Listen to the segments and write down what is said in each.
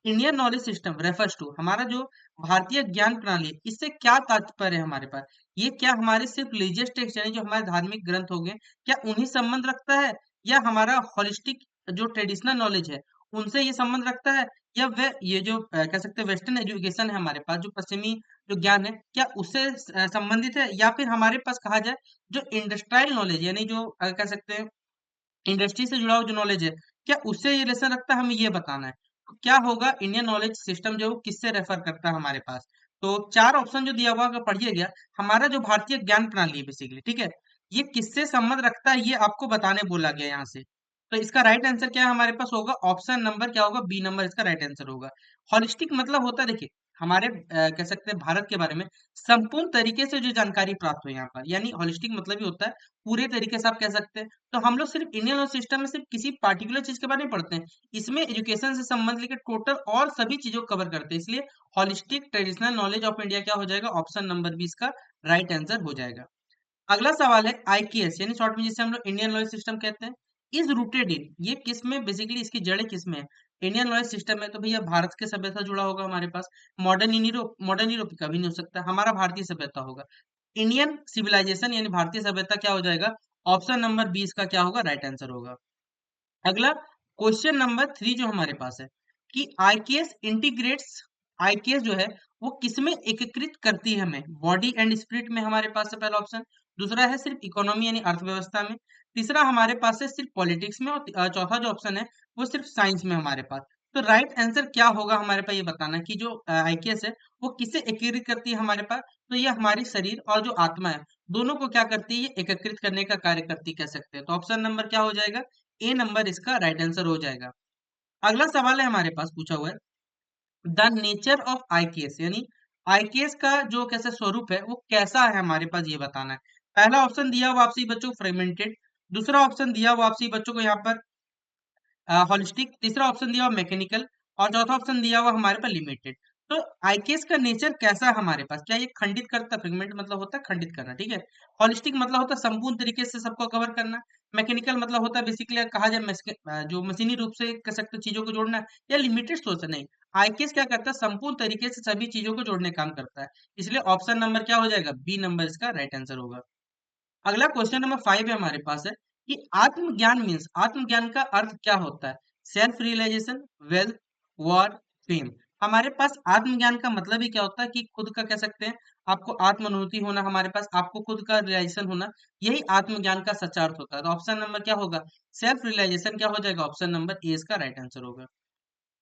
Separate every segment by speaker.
Speaker 1: Indian knowledge system refers to, हमारा जो भारतीय ज्ञान प्रणाली है, इससे क्या तात्पर्य है हमारे पास? ये क्या हमारे सिर्फ रिलीजियस टेक्स्ट यानी जो हमारे धार्मिक ग्रंथ हो गए, क्या उन्हीं संबंध रखता है, या हमारा होलिस्टिक जो ट्रेडिशनल नॉलेज है उनसे ये संबंध रखता है, या वह ये जो कह सकते हैं वेस्टर्न एजुकेशन है हमारे पास, जो पश्चिमी जो ज्ञान है, क्या उससे संबंधित है, या फिर हमारे पास कहा जाए जो इंडस्ट्रियल नॉलेज यानी जो कह सकते हैं इंडस्ट्री से जुड़ा हुआ जो नॉलेज है, क्या उससे ये रिलेशन रखता है, हमें ये बताना है। तो क्या होगा, इंडियन नॉलेज सिस्टम जो है वो किससे रेफर करता है हमारे पास? तो चार ऑप्शन जो दिया हुआ अगर पढ़िए गया, हमारा जो भारतीय ज्ञान प्रणाली है बेसिकली, ठीक है, ये किससे संबंध रखता है ये आपको बताने बोला गया यहाँ से। तो इसका राइट आंसर क्या है हमारे पास होगा, ऑप्शन नंबर क्या होगा, बी नंबर इसका राइट आंसर होगा। हॉलिस्टिक मतलब होता है, देखिए हमारे कह सकते हैं भारत के बारे में संपूर्ण तरीके से जो जानकारी प्राप्त हो यहाँ पर, यानी हॉलिस्टिक मतलब ही होता है पूरे तरीके से आप कह सकते हैं। तो हम लोग सिर्फ इंडियन नॉलेज सिस्टम में सिर्फ किसी पार्टिकुलर चीज के बारे में पढ़ते हैं, इसमें एजुकेशन से संबंध लेकर टोटल और सभी चीजों को कवर करते हैं, इसलिए holistic traditional knowledge of India क्या हो जाएगा, ऑप्शन नंबर बी इसका राइट आंसर हो जाएगा। अगला सवाल है आईकेएस यानी शॉर्ट में जिसे हम लोग इंडियन नॉलेज सिस्टम कहते हैं, इज रूटेड इन, ये किस में बेसिकली इसकी जड़ें किस में है? इंडियन नॉलेज सिस्टम है तो भैया भारत के सभ्यता जुड़ा होगा हमारे पास, मॉडर्न यूरोप कभी नहीं हो सकता, हमारा भारतीय सभ्यता होगा। इंडियन सिविलाइजेशन यानी भारतीय सभ्यता क्या हो जाएगा, ऑप्शन नंबर 20 का क्या होगा, राइट आंसर होगा। अगला क्वेश्चन नंबर 3 जो हमारे पास है कि आईकेएस इंटीग्रेट्स, आईकेएस जो है वो किसमें एकीकृत करती है हमें, बॉडी एंड स्पिरिट में हमारे पास है पहला ऑप्शन, दूसरा है सिर्फ इकोनॉमी यानी अर्थव्यवस्था में, तीसरा हमारे पास है सिर्फ पॉलिटिक्स में, और चौथा जो ऑप्शन है वो सिर्फ साइंस में हमारे पास। तो राइट आंसर क्या होगा हमारे पास, ये बताना कि जो आईकेएस है वो किसे एकीकृत करती है हमारे पास। तो ये हमारी शरीर और जो आत्मा है दोनों को क्या करती है, ये एकत्रित करने का कार्य करती कह सकते हैं। तो ऑप्शन नंबर क्या हो जाएगा, ए नंबर इसका राइट आंसर हो जाएगा। अगला सवाल है हमारे पास पूछा हुआ है, द नेचर ऑफ आईकेएस यानी आईकेएस का जो कैसा स्वरूप है वो कैसा है हमारे पास, ये बताना है। पहला ऑप्शन दिया हुआ आपसे बच्चों को फ्रेगमेंटेड, दूसरा ऑप्शन दिया हुआ आपसे बच्चों को यहाँ पर हॉलिस्टिक, तीसरा ऑप्शन दिया हुआ मैकेनिकल, और चौथा ऑप्शन दिया हुआ हमारे पास लिमिटेड। तो आईकेएस का नेचर कैसा है हमारे पास, क्या ये खंडित करता, फ्रेगमेंट मतलब होता है खंडित करना, ठीक है, हॉलिस्टिक मतलब होता है संपूर्ण तरीके से सबको कवर करना, मैकेनिकल मतलब होता है बेसिकली कहा जाए जो मशीनी रूप से कर सकते चीजों को जोड़ना, या लिमिटेड सोच नहीं, आईकेएस क्या करता है संपूर्ण तरीके से सभी चीजों को जोड़ने का काम करता है, इसलिए ऑप्शन नंबर क्या हो जाएगा, बी नंबर इसका राइट आंसर होगा। अगला क्वेश्चन नंबर 5 है हमारे पास है कि आत्मज्ञान मीन्स, आत्मज्ञान का अर्थ क्या होता है, self realization, wealth, war, fame. हमारे पास आत्मज्ञान का मतलब ही क्या होता है कि खुद का कह सकते हैं आपको आत्म अनुभूति होना, हमारे पास आपको खुद का रियलाइजेशन होना, यही आत्मज्ञान का सच्चा अर्थ होता है। तो ऑप्शन नंबर क्या होगा, सेल्फ रियलाइजेशन क्या हो जाएगा, ऑप्शन नंबर ए इसका राइट आंसर होगा।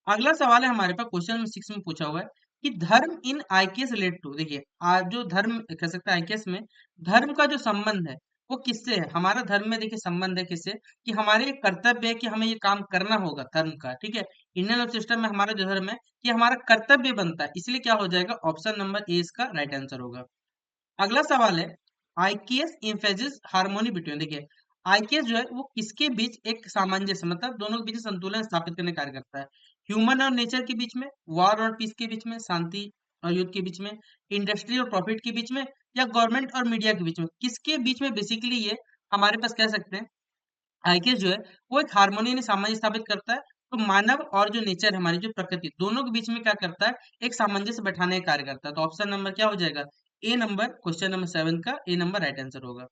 Speaker 1: अगला सवाल है हमारे पास क्वेश्चन नंबर 6 में पूछा हुआ है कि धर्म इन आईकेएस रिलेट टू, देखिए आज जो धर्म कह सकते हैं आईकेएस में धर्म का जो संबंध है वो किससे है, हमारा धर्म में देखिए संबंध है किससे, कि हमारे एक कर्तव्य है कि हमें ये काम करना होगा धर्म का, ठीक है, इंडियन सिस्टम में हमारा जो धर्म है ये हमारा कर्तव्य बनता है, इसलिए क्या हो जाएगा, ऑप्शन नंबर ए इसका राइट आंसर होगा। अगला सवाल है आईकेएस एम्फेसिस हार्मोनी बिटवीन, देखिए आईकेएस जो है वो किसके बीच एक सामंजस्य मतलब दोनों के बीच संतुलन स्थापित करने का कार्य करता है, ह्यूमन और नेचर के बीच में, वॉर और पीस के बीच में, शांति और युद्ध के बीच में, इंडस्ट्री और प्रॉफिट के बीच में, या गवर्नमेंट और मीडिया के बीच में, किसके बीच में बेसिकली ये हमारे पास कह सकते हैं आईकेएस जो है वो एक हार्मोनी यानी सामंजस्य स्थापित करता है। तो मानव और जो नेचर हमारी जो प्रकृति दोनों के बीच में क्या करता है, एक सामंजस्य बैठाने का कार्य करता है। तो ऑप्शन नंबर क्या हो जाएगा, ए नंबर क्वेश्चन नंबर 7 का ए नंबर राइट आंसर होगा।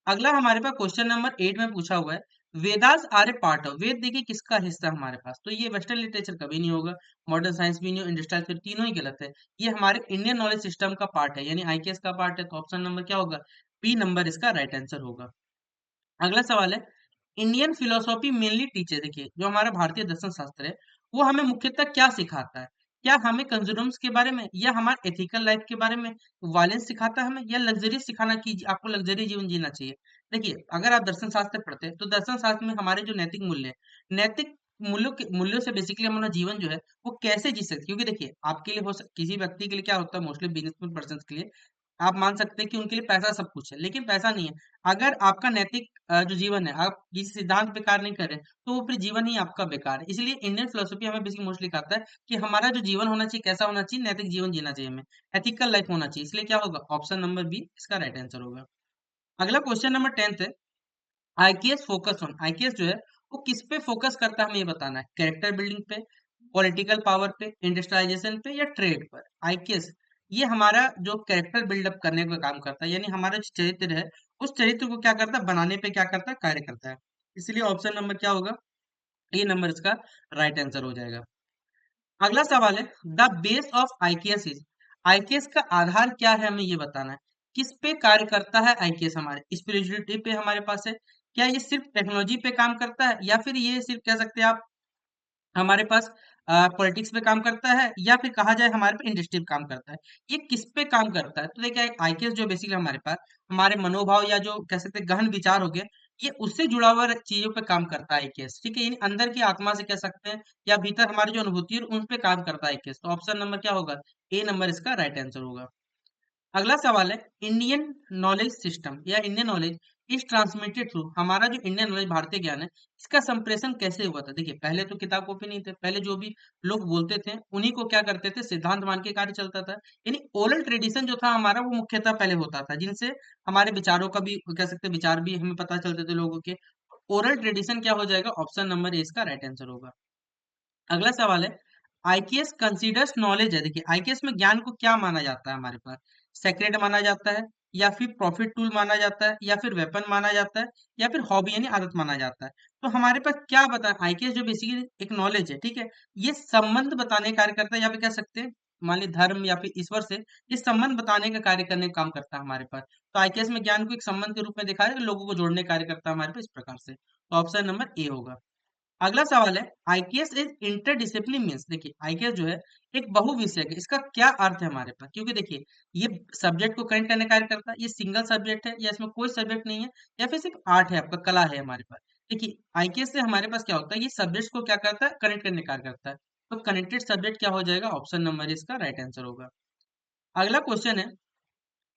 Speaker 1: अगला हमारे पास क्वेश्चन नंबर 8 में पूछा हुआ है, Vedas are a part of, Veda देखिए किसका हिस्सा है हमारे पास, तो ये वेस्टर्न लिटरेचर कभी नहीं होगा, मॉडर्न साइंस भी नहीं हो, इंडस्ट्रियल फिर तीनों ही गलत है, ये हमारे इंडियन नॉलेज सिस्टम का पार्ट है यानी आईकेएस का पार्ट है। तो ऑप्शन नंबर क्या होगा, बी नंबर इसका राइट आंसर होगा। अगला सवाल है, इंडियन फिलोसॉफी मेनली टीचर, देखिए जो हमारा भारतीय दर्शन शास्त्र है वो हमें मुख्यतः क्या सिखाता है, क्या हमें कंजूमर्स के बारे में, या हमारे एथिकल लाइफ के बारे में, वायलेंस सिखाता है हमें, या लग्जरी सिखाना कि आपको लग्जरी जीवन जीना चाहिए। देखिए अगर आप दर्शन शास्त्र पढ़ते हैं तो दर्शन शास्त्र में हमारे जो नैतिक मूल्य है, नैतिक मूल्यों से बेसिकली हम अपना जीवन जो है वो कैसे जी सकते हैं। क्योंकि देखिए आपके लिए किसी व्यक्ति के लिए क्या होता है, मोस्टली बिजनेसमैन पर्सन के लिए आप मान सकते हैं कि उनके लिए पैसा सब कुछ है, लेकिन पैसा नहीं है। अगर आपका नैतिक जो जीवन है, आप किसी सिद्धांत पे कार्य नहीं कर रहे, तो वो फिर जीवन ही आपका बेकार है। इसलिए इंडियन फिलोसफी हमें बेसिकली मोस्टली कहता है कि हमारा जो जीवन होना चाहिए कैसा होना चाहिए, नैतिक जीवन जीना चाहिए हमें, एथिकल लाइफ होना चाहिए। इसलिए क्या होगा, ऑप्शन नंबर बी इसका राइट आंसर होगा। अगला क्वेश्चन नंबर 10 है, आईकेएस फोकस ऑन, आईकेएस जो है वो किस पे फोकस करता है हमें ये बताना है, कैरेक्टर बिल्डिंग पे, पॉलिटिकल पावर पे, इंडस्ट्रियलाइजेशन पे या ट्रेड पर। आईकेएस ये हमारा जो कैरेक्टर बिल्डअप करने का काम करता है, यानी हमारा जो चरित्र है उस चरित्र को क्या करता है, बनाने पे क्या करता है, कार्य करता है। इसलिए ऑप्शन नंबर क्या होगा, ए नंबर इसका राइट आंसर हो जाएगा। अगला सवाल है, the base of IKS is, IKS का आधार क्या है, हमें ये बताना है। किस पे कार्य करता है आईकेएस, हमारे स्पिरिचुअलिटी पे हमारे पास है, क्या ये सिर्फ टेक्नोलॉजी पे काम करता है, या फिर ये सिर्फ कह सकते हैं आप हमारे पास पॉलिटिक्स पे काम करता है, या फिर कहा जाए हमारे पे इंडस्ट्री पे काम करता है। ये किस पे काम करता है, तो देखिए आईकेएस जो बेसिकली हमारे पास हमारे मनोभाव या जो कह सकते हैं गहन विचार हो गए, ये उससे जुड़ा हुआ चीजों पे काम करता है आईकेएस, ठीक है, यानी अंदर की आत्मा से कह सकते हैं, या भीतर हमारी जो अनुभूति है उन पे काम करता है आईकेएस। तो ऑप्शन नंबर क्या होगा, ए नंबर इसका राइट आंसर होगा। अगला सवाल है, इंडियन नॉलेज सिस्टम या Indian knowledge is transmitted through, हमारा जो इंडियन नॉलेज भारतीय ज्ञान है इसका संप्रेषण कैसे हुआ था। देखिए पहले तो किताब कॉपी नहीं थे, पहले जो भी लोग बोलते थे उन्हीं को क्या करते थे, सिद्धांत मान के कार्य चलता था। यानी ओरल ट्रेडिशन जो था हमारा वो मुख्यतः पहले होता था, जिनसे हमारे विचारों का भी कह सकते हैं, विचार भी हमें पता चलते थे लोगों के। ओरल ट्रेडिशन क्या हो जाएगा, ऑप्शन नंबर ए इसका राइट आंसर होगा। अगला सवाल है, आईकेएस कंसीडर्स नॉलेज है, देखिए आईकेएस में ज्ञान को क्या माना जाता है हमारे पास, सेक्रेट माना जाता है, या फिर प्रॉफिट टूल माना जाता है, या फिर वेपन माना जाता है, या फिर हॉबी यानी आदत माना जाता है। तो हमारे पास क्या बता, आईकेएस जो बेसिकली एक नॉलेज है, ठीक है, ये संबंध बताने का कार्य करता है, या फिर कह सकते हैं मान ली धर्म या फिर ईश्वर से ये संबंध बताने का कार्य करने का काम करता है हमारे पास। तो आईकेएस में ज्ञान को एक संबंध के रूप में दिखाया, लोगों को जोड़ने का कार्य करता है हमारे पास इस प्रकार से। तो ऑप्शन नंबर ए होगा। अगला सवाल है, आईकेएस इज इंटरडिसिप्लिन मीन्स, देखिए आईकेएस जो है एक बहुविषयक है, इसका क्या अर्थ है हमारे पास, क्योंकि देखिए ये सब्जेक्ट को कनेक्ट करने का कार्य करता है, ये सिंगल सब्जेक्ट है या इसमें कोई सब्जेक्ट नहीं है, या फिर सिर्फ आर्ट है आपका, कला है हमारे पास। देखिए आईकेएस से हमारे पास क्या होता है, ये सब्जेक्ट को क्या करता है, कनेक्ट करने का कार्य करता है। तो कनेक्टेड सब्जेक्ट क्या हो जाएगा, ऑप्शन नंबर इसका राइट आंसर होगा। अगला क्वेश्चन है,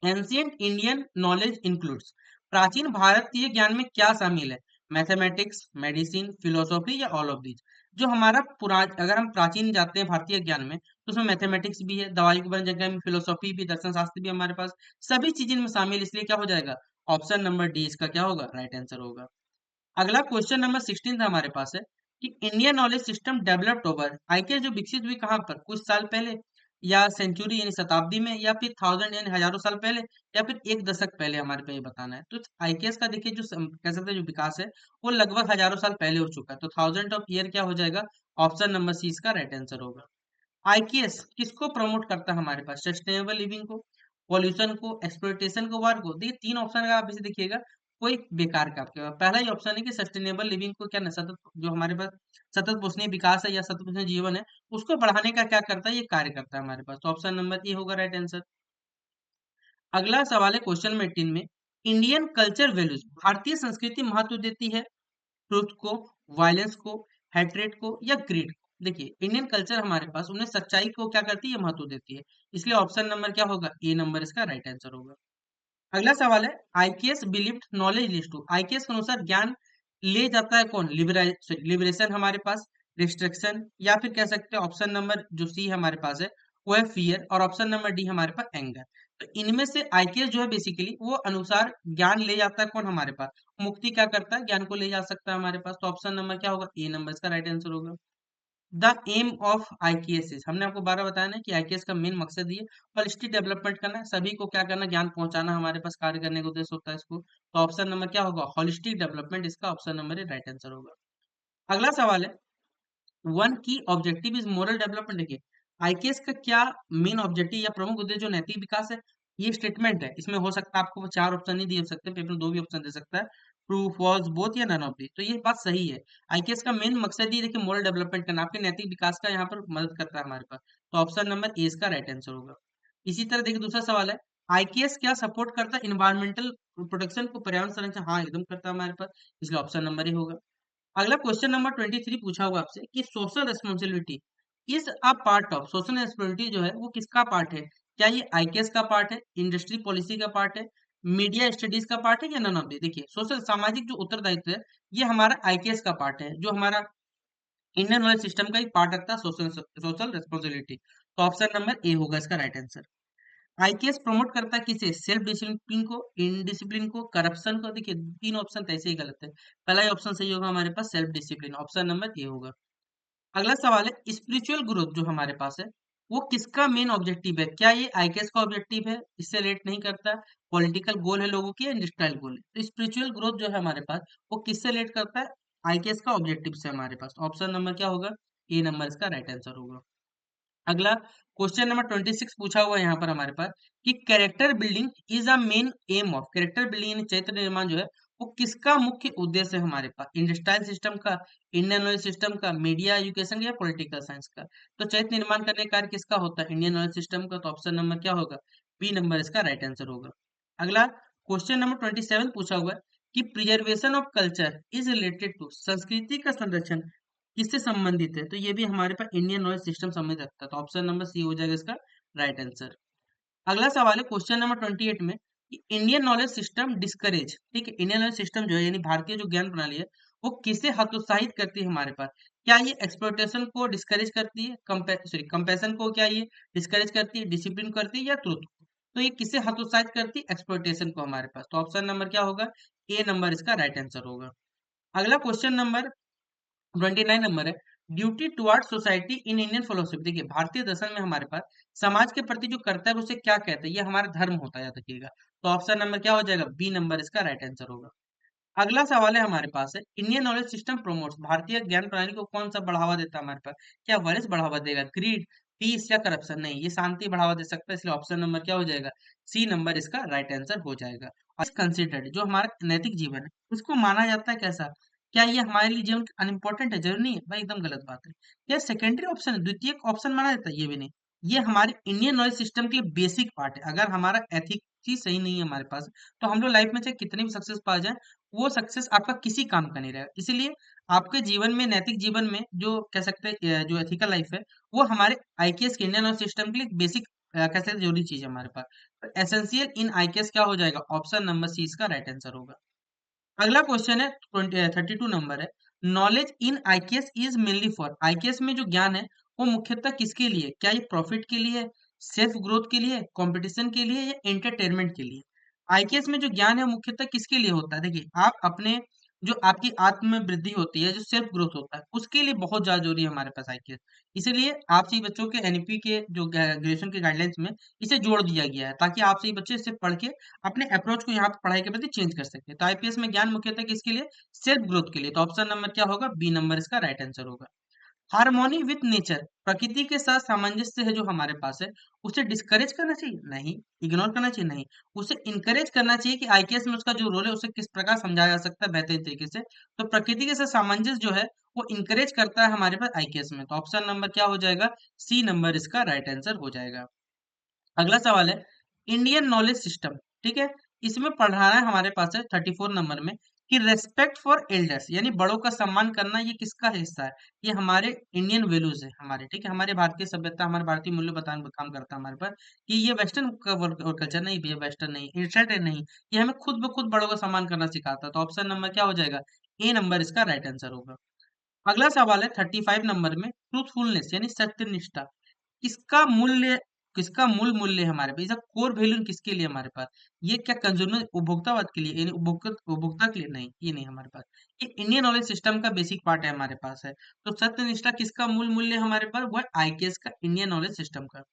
Speaker 1: एंशियंट इंडियन नॉलेज इंक्लूड्स, प्राचीन भारतीय ज्ञान में क्या शामिल है, मैथमेटिक्स, मेडिसिन, फिलोसॉफी या ऑल ऑफ दीज। जो हमारा अगर हम प्राचीन जाते हैं भारतीय ज्ञान में, तो उसमें मैथमेटिक्स भी है, दवाई के बन जगह में फिलोसॉफी भी, दर्शन शास्त्र भी हमारे पास, सभी चीजें इनमें शामिल, इसलिए क्या हो जाएगा, ऑप्शन नंबर डी इसका क्या होगा, राइट आंसर होगा। अगला क्वेश्चन नंबर 16 था हमारे पास है कि Indian knowledge system developed over, IK जो विकसित हुई कहाँ पर, कुछ साल पहले, या सेंचुरी यानी शताब्दी में, या फिर थाउजेंड यानी हजारों साल पहले, या फिर एक दशक पहले, हमारे पे ये बताना है। तो आईकेएस का देखिए जो कह सकते हैं जो विकास है वो लगभग हजारों साल पहले हो चुका है। तो थाउजेंड ऑफ ईयर क्या हो जाएगा, ऑप्शन नंबर सी इसका राइट आंसर होगा। आईकेएस किसको प्रमोट करता है हमारे पास, सस्टेनेबल लिविंग को, पॉल्यूशन को, एक्सप्लोइटेशन को, वार को। देखिए तीन ऑप्शन अगर आप इसे देखिएगा, कोई बेकार का आपके पास पहला ही ऑप्शन है कि सस्टेनेबल लिविंग को क्या सतत जो हमारे पास सतत पोषणीय विकास है या सतत पोषणीय जीवन है उसको बढ़ाने का क्या करता है, ये कार्य करता है हमारे पास। तो ऑप्शन नंबर ए होगा राइट आंसर। अगला सवाल है क्वेश्चन नंबर 18 में, इंडियन कल्चर वैल्यूज, भारतीय संस्कृति महत्व देती है ट्रुथ को, वायलेंस को, हेट्रेट को या ग्रीड को। देखिए इंडियन कल्चर हमारे पास उन्हें सच्चाई को क्या करती है, महत्व देती है, इसलिए ऑप्शन नंबर क्या होगा, ए नंबर इसका राइट आंसर होगा। अगला सवाल है, IKS believed knowledge list to, IKS के अनुसार ज्ञान ले जाता है कौन, लिबरेशन हमारे पास, रिस्ट्रिक्शन, या फिर कह सकते हैं ऑप्शन नंबर जो सी हमारे पास है वो है फियर, और ऑप्शन नंबर डी हमारे पास एंगर। तो इनमें से आईकेएस जो है बेसिकली वो अनुसार ज्ञान ले जाता है कौन हमारे पास, मुक्ति क्या करता है, ज्ञान को ले जा सकता है हमारे पास। तो ऑप्शन नंबर क्या होगा, ए नंबर इसका राइट आंसर होगा। The aim of IKS is, हमने आपको बारह बताया ना कि आईकेएस का मेन मकसद ये होलिस्टिक डेवलपमेंट करना है, सभी को क्या करना, ज्ञान पहुंचाना हमारे पास कार्य करने का उद्देश्य होता है इसको। तो ऑप्शन नंबर क्या होगा, होलिस्टिक डेवलपमेंट, इसका ऑप्शन नंबर राइट आंसर होगा। अगला सवाल है, वन की ऑब्जेक्टिव इज मोरल डेवलपमेंट, देखिए आईकेएस का क्या मेन ऑब्जेक्टिव या प्रमुख उद्देश्य जो नैतिक विकास है, ये स्टेटमेंट है, इसमें हो सकता है आपको वो चार ऑप्शन नहीं दिए हो सकते, पेपर में दो भी ऑप्शन दे सकता है, ट्रू, फॉल्स, बोथ या नन ऑफ दी। तो ये बात सही है, आईकेएस का मेन मकसद ही देखिए मोरल डेवलपमेंट करना, आपके नैतिक विकास का यहाँ पर मदद करता है हमारे पास। तो ऑप्शन नंबर ए इसका राइट आंसर होगा। इसी तरह देखिए दूसरा सवाल है, आईकेएस क्या सपोर्ट करता है इन्वायरमेंटल प्रोटेक्शन को, पर्यावरण संरक्षण, हाँ एकदम करता है हमारे पास, इसलिए ऑप्शन नंबर ही होगा। अगला क्वेश्चन नंबर 23 पूछा हुआ आपसे कि social responsibility is a part of, social responsibility जो है वो किसका पार्ट है, क्या ये आईकेएस का पार्ट है, इंडस्ट्री पॉलिसी का पार्ट है, मीडिया स्टडीज का पार्ट है, या नन ऑफ दी। देखिए सोशल सामाजिक जो उत्तरदायित्व है ये हमारा आईकेएस का पार्ट है, जो हमारा इंडियन नॉलेज सिस्टम का एक पार्ट रखता है सोशल सोशल रिस्पॉन्सिबिलिटी। तो ऑप्शन नंबर ए होगा इसका राइट आंसर। आईकेएस प्रमोट करता है किसे, सेल्फ डिसिप्लिन को, इनडिसिप्लिन को, करप्शन को। देखिए तीन ऑप्शन तो ऐसे ही गलत है, पहला ही ऑप्शन सही होगा हमारे पास, self discipline, option number A होगा। अगला सवाल है स्पिरिचुअल ग्रोथ जो हमारे पास है वो किसका मेन ऑब्जेक्टिव है? क्या ये आईकेएस का ऑब्जेक्टिव है? इससे रिलेट नहीं करता। पॉलिटिकल गोल है लोगों की या इंडस्ट्रियल गोल है? तो स्पिरिचुअल ग्रोथ जो है हमारे पास वो किससे रिलेट करता है? आईकेएस का ऑब्जेक्टिव से हमारे पास। ऑप्शन नंबर क्या होगा? ए नंबर इसका राइट आंसर होगा। अगला क्वेश्चन नंबर 26 पूछा हुआ है यहाँ पर हमारे पास कि character building is a main M of character building यानी चरित्र निर्माण जो है वो किसका मुख्य उद्देश्य है हमारे पास? इंडस्ट्रियल सिस्टम का, इंडियन नॉलेज सिस्टम का, मीडिया एजुकेशन का या पॉलिटिकल साइंस का? तो चरित्र निर्माण करने का कार्य किसका होता है? इंडियन नॉलेज सिस्टम का। तो ऑप्शन नंबर क्या होगा? बी नंबर इसका राइट आंसर होगा। अगला क्वेश्चन नंबर 27 पूछा हुआ है कि preservation of culture is related to संस्कृति का संरक्षण किससे संबंधित है? तो ये भी हमारे पास इंडियन नॉलेज सिस्टम संबंधित रखता है। तो ऑप्शन नंबर सी हो जाएगा इसका राइट आंसर। अगला सवाल है क्वेश्चन नंबर 28 में कि इंडियन नॉलेज सिस्टम डिस्करेज, ठीक है, इंडियन नॉलेज सिस्टम जो है यानी भारतीय जो ज्ञान प्रणाली है वो किसे हतोत्साहित करती है हमारे पास? क्या ये एक्सप्लॉइटेशन को डिस्करेज करती है, कंपैशन को क्या ये डिस्करेज करती है, डिसिप्लिन करती है या ट्रुथ को? तो ये किसे हतोत्साहित करती है? एक्सप्लॉइटेशन को हमारे पास। तो ऑप्शन नंबर क्या होगा? ए नंबर इसका राइट आंसर होगा। अगला क्वेश्चन नंबर 29 नंबर है duty towards society in Indian philosophy. देखिए भारतीय दर्शन में हमारे पास समाज के प्रति जो कर्तव्य उसे क्या कहते हैं? ये हमारा धर्म होता है, याद रखिएगा। तो ऑप्शन नंबर क्या हो जाएगा? बी नंबर इसका राइट आंसर होगा। अगला सवाल है हमारे पास है इंडियन नॉलेज सिस्टम प्रमोट्स भारतीय ज्ञान प्रणाली को कौन सा बढ़ावा देता है हमारे पास? क्या वरिष्ठ बढ़ावा देगा, ग्रीड, पीस या करप्शन? नहीं, ये शांति बढ़ावा दे सकता है, इसलिए ऑप्शन नंबर क्या हो जाएगा? सी नंबर इसका राइट आंसर हो जाएगा। कंसिडर्ड जो हमारा नैतिक जीवन है उसको माना जाता है कैसा? क्या ये हमारे लिए जीवन अनइम्पोर्टेंट है? जरूरी नहीं है भाई, एकदम गलत बात है। क्या सेकेंडरी ऑप्शन है, द्वितीय ऑप्शन माना जाता है? ये भी नहीं। ये हमारे इंडियन नॉलेज सिस्टम के लिए बेसिक पार्ट है। अगर हमारा एथिक चीज सही नहीं है हमारे पास तो हम लोग लाइफ में चाहे कितनी भी सक्सेस पा जाए वो सक्सेस आपका किसी काम का नहीं रहेगा। इसीलिए आपके जीवन में, नैतिक जीवन में जो कह सकते हैं जो एथिकल लाइफ है वो हमारे आईकेएस के इंडियन और सिस्टम के लिए बेसिक कह सकते हैं जरूरी चीज है हमारे पास। तो एसेंशियल इन आईकेएस क्या हो जाएगा? ऑप्शन नंबर सी इसका राइट आंसर होगा। अगला क्वेश्चन है 32 नंबर है knowledge in IKS is mainly for IKS में जो ज्ञान है वो मुख्यतः किसके लिए? क्या ये प्रॉफिट के लिए, सेल्फ ग्रोथ के लिए, कंपटीशन के लिए या एंटरटेनमेंट के लिए? आईकेएस में जो ज्ञान है मुख्यतः किसके लिए होता है? देखिए आप अपने जो आपकी आत्म में वृद्धि होती है, जो सेल्फ ग्रोथ होता है उसके लिए बहुत ज्यादा जरूरी है हमारे पास आईकेएस। इसीलिए आपसे बच्चों के एनईपी के जो ग्रेजुएशन के गाइडलाइंस में इसे जोड़ दिया गया है ताकि आपसे बच्चे इसे पढ़ के अपने अप्रोच को यहाँ पे पढ़ाई के प्रति चेंज कर सकते हैं। तो आईपीएस में ज्ञान मुख्यतः किसके लिए? सेल्फ ग्रोथ के लिए। तो ऑप्शन नंबर क्या होगा? बी नंबर इसका राइट आंसर होगा। हार्मोनी विथ नेचर प्रकृति के साथ सामंजस्य है जो हमारे पास है उसे डिस्करेज करना चाहिए? नहीं। इग्नोर करना चाहिए? नहीं। उसे इनकरेज करना चाहिए कि आईकेएस में उसका जो रोल है उसे किस प्रकार समझाया जा सकता है बेहतरीन तरीके से। तो प्रकृति के साथ सामंजस्य जो है वो इनकरेज करता है हमारे पास आईकेएस में। तो ऑप्शन नंबर क्या हो जाएगा? सी नंबर इसका राइट आंसर हो जाएगा। अगला सवाल है इंडियन नॉलेज सिस्टम, ठीक है, इसमें पढ़ाना है हमारे पास है 34 नंबर में कि रेस्पेक्ट फॉर एल्डर्स यानी बड़ों का सम्मान करना ये किसका हिस्सा है? ये हमारे इंडियन वैल्यूज है हमारे, ठीक है, हमारे भारतीय सभ्यता, हमारे भारतीय मूल्य बताने का काम करता है हमारे पर कि ये वेस्टर्न कल्चर नहीं भैया, वेस्टर्न नहीं, इंस्टेंट नहीं, ये हमें खुद ब खुद बड़ों का सम्मान करना सिखाता है। तो ऑप्शन नंबर क्या हो जाएगा? ए नंबर इसका राइट आंसर होगा। अगला सवाल है 35 नंबर में ट्रूथफुलनेस यानी सत्यनिष्ठा किसका मूल्य, किसका मूल मूल्य है हमारे पास? इसका कोर वैल्यू किसके लिए हमारे पास? ये क्या कंज्यूमर उपभोक्तावाद के लिए यानी उपभोक्ता उपभोक्ता के लिए? नहीं, ये नहीं हमारे पास। ये इंडियन नॉलेज सिस्टम का बेसिक पार्ट है हमारे पास है। तो सत्यनिष्ठा किसका मूल मूल्य है हमारे पास? वो है आईकेएस का, इंडियन नॉलेज सिस्टम का।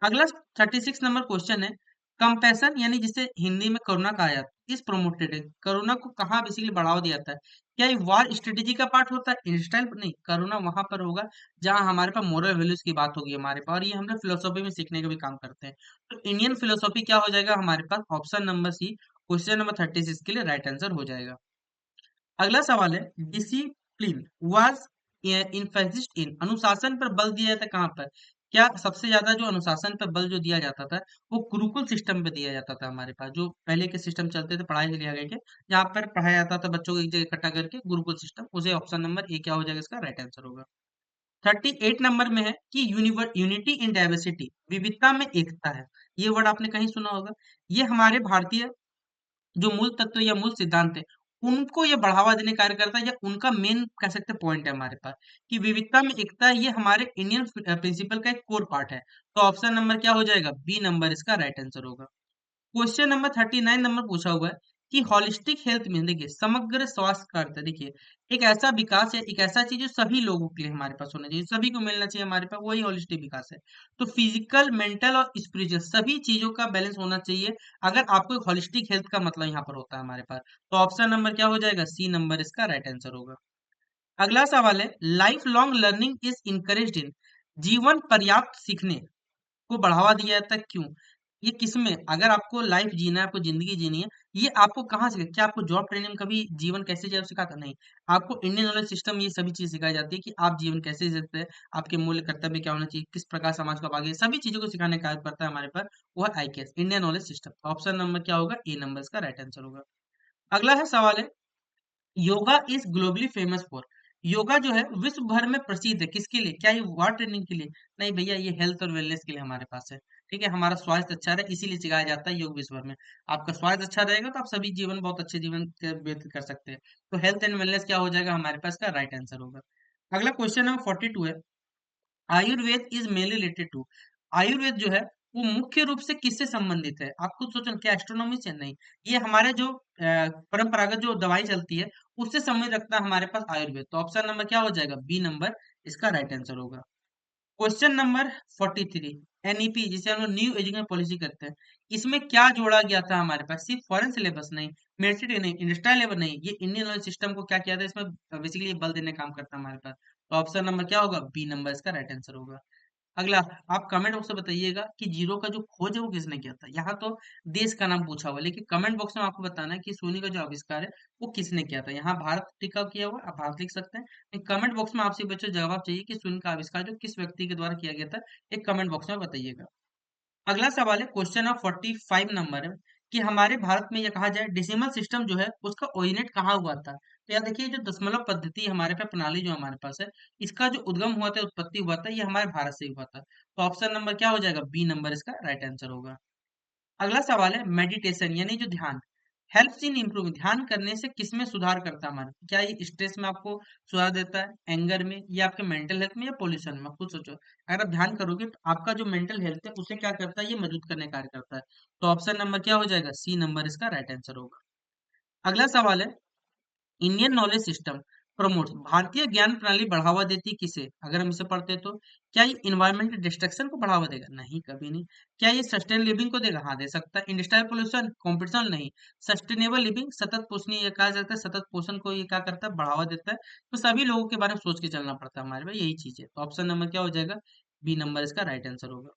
Speaker 1: अगला 36 नंबर क्वेश्चन है कंपैशन यानी जिसे हिंदी में करुणा कहा जाता है इस प्रोमोटेड है, करुणा को कहाँ बेसिकली बढ़ावा दिया जाता है? क्या ये वॉर स्ट्रेटेजी का पार्ट होता है? इंस्टाइल नहीं, करुणा वहां पर होगा जहां हमारे पास मोरल वैल्यूज की बात होगी हमारे पास, और ये हम लोग फिलोसॉफी में सीखने का भी काम करते हैं। तो इंडियन फिलोसॉफी क्या हो जाएगा हमारे पास? Option number C question number 36 के लिए राइट आंसर हो जाएगा। अगला सवाल है डिसिप्लिन वाज इन्फेसिस्ट इन अनुशासन पर बल दिया जाता है कहाँ पर? क्या सबसे ज्यादा जो अनुशासन पर बल जो दिया जाता था वो गुरुकुल सिस्टम पे दिया जाता था हमारे पास, जो पहले के सिस्टम चलते थे पढ़ाई के लिए आगे के, जहाँ पर पढ़ाया जाता था बच्चों को एक जगह इकट्ठा करके, गुरुकुल सिस्टम, उसे ऑप्शन नंबर ए क्या हो जाएगा? इसका राइट आंसर होगा। 38 नंबर में है कि यूनिटी इन डाइवर्सिटी विविधता में एकता है, ये वर्ड आपने कहीं सुना होगा। ये हमारे भारतीय जो मूल तत्व या मूल सिद्धांत है उनको ये बढ़ावा देने का कार्य करता है, या उनका मेन कह सकते पॉइंट है हमारे पास कि विविधता में एकता, ये हमारे इंडियन प्रिंसिपल का एक कोर पार्ट है। तो ऑप्शन नंबर क्या हो जाएगा? बी नंबर इसका राइट आंसर होगा। क्वेश्चन नंबर 39 नंबर पूछा हुआ है कि हॉलिस्टिक हेल्थ में देखिए समग्र स्वास्थ्य का अर्थ है, देखिए एक ऐसा विकास है, एक ऐसा चीज जो सभी लोगों के लिए हमारे पास होना चाहिए, सभी को मिलना चाहिए हमारे पास, वही हॉलिस्टिक विकास है। तो फिजिकल, मेंटल और स्पिरिचुअल सभी चीजों का बैलेंस होना चाहिए, अगर आपको हॉलिस्टिक हेल्थ का मतलब यहाँ पर होता है हमारे पास। तो ऑप्शन नंबर क्या हो जाएगा, सी नंबर इसका राइट आंसर होगा। अगला सवाल है, life long learning is encouraged in, जीवन पर्याप्त सीखने को बढ़ावा दिया जाता है, क्यों? ये किसमें, अगर आपको लाइफ जीना है, आपको जिंदगी जीनी है, ये आपको कहाँ से, क्या आपको जॉब ट्रेनिंग में कभी जीवन कैसे जिया सिखाता? नहीं। आपको इंडियन नॉलेज सिस्टम ये सभी चीज सिखाई जाती है कि आप जीवन कैसे जीते हैं, आपके मूल्य कर्तव्य क्या होना चाहिए, किस प्रकार समाज को आगे, सभी चीजों को सिखाने का कार्य करता है हमारे पास, वो है IKS, Indian knowledge system. Option number क्या होगा, ए नंबर इसका राइट आंसर होगा। अगला है सवाल है, yoga is globally famous for, yoga जो है विश्व भर में प्रसिद्ध है किसके लिए, क्या ये वॉर ट्रेनिंग के लिए? नहीं भैया, ये हेल्थ और वेलनेस के लिए हमारे पास है। ठीक है, हमारा स्वास्थ्य अच्छा रहे इसीलिए सिखाया जाता है योग विश्व भर में। आपका स्वास्थ्य अच्छा रहेगा तो आप सभी जीवन बहुत अच्छे जीवन व्यतीत कर सकते हैं। तो हेल्थ एंड वेलनेस क्या हो जाएगा हमारे पास का राइट आंसर होगा। अगला क्वेश्चन नंबर 42 है, Ayurveda is mainly related to, Ayurveda जो है वो मुख्य रूप से किससे संबंधित है? आप खुद सोचो, क्या एस्ट्रोनॉमी से? नहीं। ये हमारे जो परंपरागत जो दवाई चलती है उससे संबंध रखता है हमारे पास आयुर्वेद। तो ऑप्शन नंबर क्या हो जाएगा, बी नंबर इसका राइट आंसर होगा। क्वेश्चन नंबर 43, एनईपी जिसे हम लोग न्यू एजुकेशन पॉलिसी करते हैं, इसमें क्या जोड़ा गया था हमारे पास? सिर्फ फॉरेन सिलेबस नहीं, मिलिट्री नहीं, इंडस्ट्रियल लेवल नहीं, ये इंडियन नॉलेज सिस्टम को क्या किया था, इसमें बेसिकली बल देने का काम करता है हमारे पास। तो ऑप्शन नंबर क्या होगा, बी नंबर इसका राइट आंसर होगा। अगला, आप कमेंट बॉक्स में बताइएगा कि जीरो का जो खोज है वो किसने किया था। यहाँ तो देश का नाम पूछा हुआ है, लेकिन कमेंट बॉक्स में आपको बताना है कि शून्य का जो आविष्कार है वो किसने किया था। यहाँ भारत टिका किया हुआ है, आप भारत लिख सकते हैं, लेकिन कमेंट बॉक्स में आपसे बच्चों जवाब चाहिए कि शून्य का आविष्कार जो किस व्यक्ति के द्वारा किया गया था, एक कमेंट बॉक्स में बताइएगा। अगला सवाल है, क्वेश्चन नंबर 45 नंबर है, कि हमारे भारत में यह कहा जाए डेसिमल सिस्टम जो है उसका ओरिजिनेट कहाँ हुआ था? तो यार देखिए, जो दशमलव पद्धति हमारे पास, प्रणाली जो हमारे पास है, इसका जो उद्गम हुआ था, उत्पत्ति हुआ था, ये हमारे भारत से ही हुआ था। तो ऑप्शन नंबर क्या हो जाएगा, बी नंबर इसका राइट आंसर होगा। अगला सवाल है, मेडिटेशन यानी जो ध्यान, हेल्प्स इन इम्प्रूव, ध्यान करने से किसमें सुधार करता है हमारा? क्या ये स्ट्रेस में आपको सुधार देता है, एंगर में, या आपके मेंटल हेल्थ में, या पोल्यूशन में? खुद सोचो, अगर आप ध्यान करोगे तो आपका जो मेंटल हेल्थ है उसे क्या करता है, ये मजबूत करने का कार्य करता है। तो ऑप्शन नंबर क्या हो जाएगा, सी नंबर इसका राइट आंसर होगा। अगला सवाल है, इंडियन नॉलेज सिस्टम प्रमोट्स, भारतीय ज्ञान प्रणाली बढ़ावा देती किसे? अगर हम इसे पढ़ते हैं तो क्या ये इन्वायरमेंट डिस्ट्रक्शन को बढ़ावा देगा? नहीं, कभी नहीं। क्या ये सस्टेन लिविंग को देगा? हाँ, दे सकता है। Industrial pollution, competition? नहीं। सस्टेनेबल लिविंग, सतत पोषणीय, ये कहा जाता है सतत पोषण को ये क्या करता है, बढ़ावा देता है। तो सभी लोगों के बारे में सोच के चलना पड़ता है हमारे पास, यही चीज है। तो ऑप्शन नंबर क्या हो जाएगा, बी नंबर इसका राइट आंसर होगा।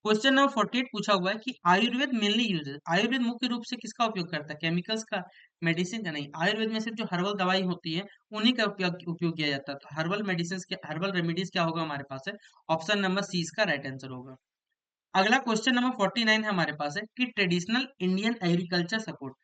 Speaker 1: क्वेश्चन नंबर 48 पूछा हुआ है कि आयुर्वेद मेनली यूज, आयुर्वेद मुख्य रूप से किसका उपयोग करता है, केमिकल्स का, मेडिसिन का? नहीं, आयुर्वेद में सिर्फ जो हर्बल दवाई होती है उन्हीं का उपयोग किया जाता है। तो हर्बल मेडिसिन के, हर्बल रेमेडीज क्या होगा हमारे पास है, ऑप्शन नंबर सी इसका राइट आंसर होगा। अगला क्वेश्चन नंबर 49 है हमारे पास है कि ट्रेडिशनल इंडियन एग्रीकल्चर सपोर्ट,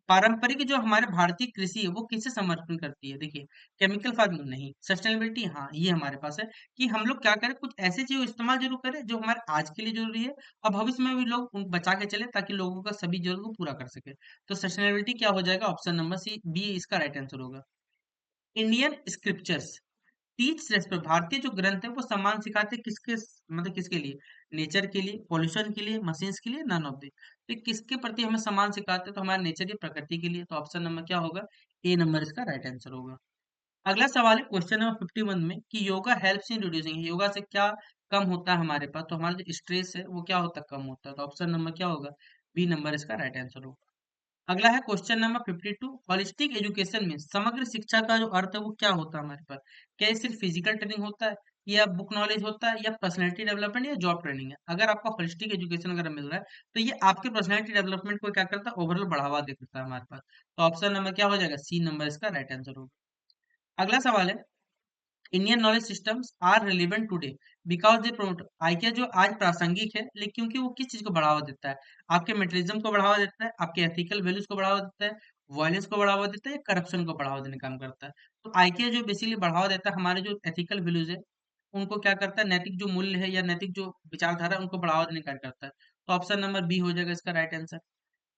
Speaker 1: पारंपरिक जो हमारे भारतीय कृषि है वो किसे समर्थन करती है? देखिए, केमिकल फार्मिंग? नहीं। सस्टेनेबिलिटी? हाँ, ये हमारे पास है कि हम लोग क्या करें, कुछ ऐसी चीजों इस्तेमाल जरूर करें जो हमारे आज के लिए जरूरी है और भविष्य में भी लोग बचा के चले, ताकि लोगों का सभी जरूरत को पूरा कर सके। तो सस्टेनेबिलिटी क्या हो जाएगा, ऑप्शन नंबर सी, बी इसका राइट आंसर होगा। इंडियन स्क्रिप्चर्स टीच रेस्पेक्ट, भारतीय जो ग्रंथ है वो सम्मान सिखाते किसके, मतलब किसके लिए, नेचर के लिए, पॉल्यूशन के लिए, मशीन्स के लिए, नन ऑफ द। तो किसके प्रति हमें सम्मान सिखाते हैं, तो हमारे नेचर की, प्रकृति के लिए। तो ऑप्शन नंबर क्या होगा, ए नंबर इसका राइट आंसर होगा। अगला सवाल है क्वेश्चन नंबर 51 में कि yoga helps in reducing, yoga से क्या कम होता है हमारे पास? तो हमारा जो स्ट्रेस है वो क्या होता है, कम होता है। तो ऑप्शन नंबर क्या होगा, बी नंबर इसका राइट आंसर होगा। अगला है क्वेश्चन नंबर 52, होलिस्टिक एजुकेशन में समग्र शिक्षा का जो अर्थ है वो क्या होता है हमारे पास? क्या ये सिर्फ फिजिकल ट्रेनिंग होता है, या बुक नॉलेज होता है, या पर्सनैलिटी डेवलपमेंट, या जॉब ट्रेनिंग है? अगर आपका होलिस्टिक एजुकेशन अगर मिल रहा है तो ये आपके पर्सनैलिटी डेवलपमेंट को क्या करता है, ओवरऑल बढ़ावा देता है हमारे पास। तो ऑप्शन नंबर क्या हो जाएगा, सी नंबर इसका राइट आंसर होगा। अगला सवाल है, Indian knowledge systems are relevant today because they promote, आइकिया जो आज प्रासंगिक है, लेकिन क्योंकि वो किस चीज को बढ़ावा देता है, आपके मेटरिज्म को बढ़ावा देता है, आपके एथिकल वैल्यूज को बढ़ावा देता है, वायलेंस को बढ़ावा देता है, या करप्शन को बढ़ावा देने का काम करता है? तो आइकिया जो बेसिकली बढ़ावा देता है हमारे जो एथिकल वैल्यूज है उनको क्या करता है, नैतिक जो मूल्य है या नैतिक जो विचारधारा है उनको बढ़ावा देने का कार्य करता है। तो ऑप्शन नंबर बी हो जाएगा इसका राइट आंसर।